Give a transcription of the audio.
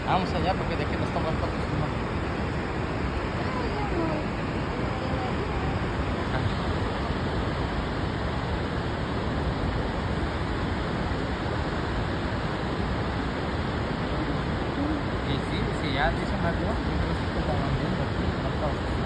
Vamos allá porque de que nos toman fotos. No. Y sí, sí, ya dicen adiós, yo creo que se te van viendo aquí, marcados.